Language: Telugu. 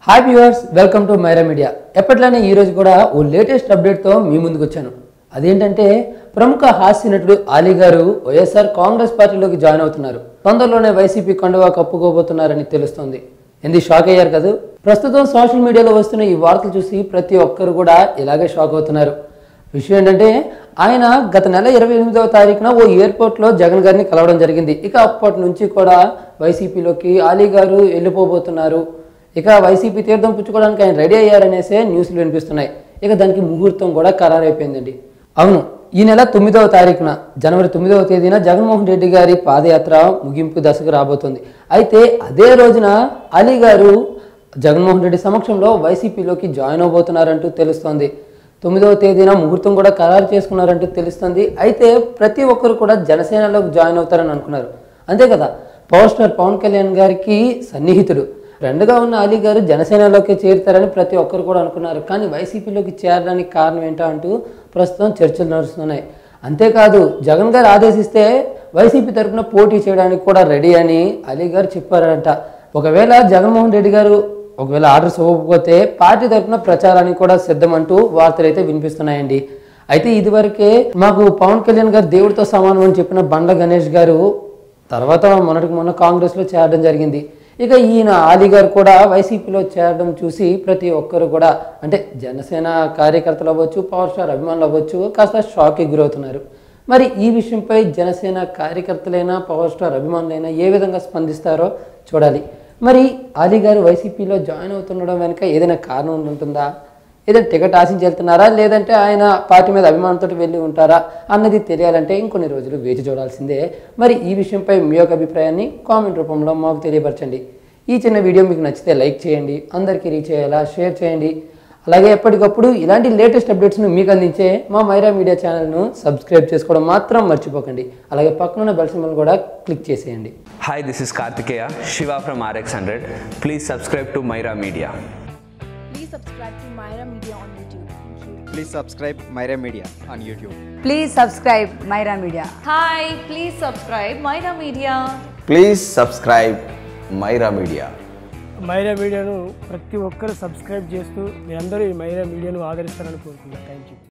Hi viewers, welcome to Myra media. ఎప్పట్లానే ఈ రోజు కూడా ఓ లేటెస్ట్ అప్డేట్తో మీ ముందుకు వచ్చాను. అదేంటంటే ప్రముఖ హాస్య నటుడు ఆలీ గారు వైఎస్ఆర్ కాంగ్రెస్ పార్టీలోకి జాయిన్ అవుతున్నారు. తొందరలోనే వైసీపీ కండువా కప్పుకోబోతున్నారని తెలుస్తోంది. ఎందుకు షాక్ అయ్యారు కదా? ప్రస్తుతం సోషల్ మీడియాలో వస్తున్న ఈ వార్తలు చూసి ప్రతి ఒక్కరు కూడా ఇలాగే షాక్ అవుతున్నారు. విషయం ఏంటంటే ఆయన గత నెల 28వ తారీఖున ఓ ఎయిర్పోర్ట్లో జగన్ గారిని కలవడం జరిగింది. ఇక అప్పటి నుంచి కూడా వైసీపీలోకి ఆలీ గారు వెళ్ళిపోబోతున్నారు. ఇక వైసీపీ తీర్థం పుచ్చుకోవడానికి ఆయన రెడీ అయ్యారనేసే న్యూస్లు వినిపిస్తున్నాయి. ఇక దానికి ముహూర్తం కూడా ఖరారైపోయిందండి. అవును, ఈ నెల 9వ తారీఖున జనవరి 9వ తేదీన జగన్మోహన్ రెడ్డి గారి పాదయాత్ర ముగింపు దశకు రాబోతుంది. అయితే అదే రోజున ఆలీ గారు జగన్మోహన్ రెడ్డి సమక్షంలో వైసీపీలోకి జాయిన్ అవబోతున్నారంటూ తెలుస్తోంది. 9వ తేదీన ముహూర్తం కూడా ఖరారు చేసుకున్నారంటూ తెలుస్తుంది. అయితే ప్రతి ఒక్కరు కూడా జనసేనలోకి జాయిన్ అవుతారని అనుకున్నారు. అంతే కదా, పవర్ స్టార్ పవన్ కళ్యాణ్ గారికి సన్నిహితుడు ఫ్రెండ్గా ఉన్న ఆలీ గారు జనసేనలోకి చేరుతారని ప్రతి ఒక్కరు కూడా అనుకున్నారు. కానీ వైసీపీలోకి చేరడానికి కారణం ఏంటో అంటూ ప్రస్తుతం చర్చలు నడుస్తున్నాయి. అంతేకాదు, జగన్ గారు ఆదేశిస్తే వైసీపీ తరఫున పోటీ చేయడానికి కూడా రెడీ అని ఆలీ గారు చెప్పారంట. ఒకవేళ జగన్మోహన్ రెడ్డి గారు ఆర్డర్స్ ఇవ్వకపోతే పార్టీ తరఫున ప్రచారానికి కూడా సిద్ధమంటూ వార్తలు అయితే వినిపిస్తున్నాయండి. అయితే ఇదివరకే మాకు పవన్ కళ్యాణ్ గారు దేవుడితో సమానం అని చెప్పిన బండ్ల గణేష్ గారు తర్వాత మొన్న కాంగ్రెస్లో చేరడం జరిగింది. ఇక ఈయన ఆలీ గారు కూడా వైసీపీలో చేరడం చూసి ప్రతి ఒక్కరు కూడా, అంటే జనసేన కార్యకర్తలు అవ్వచ్చు, పవర్ స్టార్ అభిమానులు అవ్వచ్చు, కాస్త షాక్కి గురవుతున్నారు. మరి ఈ విషయంపై జనసేన కార్యకర్తలైనా పవర్ స్టార్ అభిమానులైనా ఏ విధంగా స్పందిస్తారో చూడాలి. మరి ఆలీ గారు వైసీపీలో జాయిన్ అవుతుండడం వెనుక ఏదైనా కారణం ఉంటుందా? ఏదైనా టికెట్ ఆశించి వెళ్తున్నారా, లేదంటే ఆయన పార్టీ మీద అభిమానంతో వెళ్ళి ఉంటారా అన్నది తెలియాలంటే ఇంకొన్ని రోజులు వేచి చూడాల్సిందే. మరి ఈ విషయంపై మీ యొక్క అభిప్రాయాన్ని కామెంట్ రూపంలో మాకు తెలియపరచండి. ఈ చిన్న వీడియో మీకు నచ్చితే లైక్ చేయండి, అందరికీ రీచ్ అయ్యేలా షేర్ చేయండి. అలాగే ఎప్పటికప్పుడు ఇలాంటి లేటెస్ట్ అప్డేట్స్ను మీకు అందించే మా మైరా మీడియా ఛానల్ను సబ్స్క్రైబ్ చేసుకోవడం మాత్రం మర్చిపోకండి. అలాగే పక్కనున్న బెల్ సింబల్ కూడా క్లిక్ చేసేయండి. Hi, this is Kartikeya, Shiva from RX100. Please subscribe to Myra Media. Please subscribe to Myra Media on YouTube. Thank you. Please subscribe Myra Media on YouTube. Please subscribe Myra Media. Hi, please subscribe Myra Media. Please subscribe Myra media. మైరా మీడియాను ప్రతి ఒక్కరు సబ్స్క్రైబ్ చేస్తూ మీరందరూ ఈ మైరా మీడియాను ఆదరిస్తారని కోరుకుంటున్నాను. Thank you.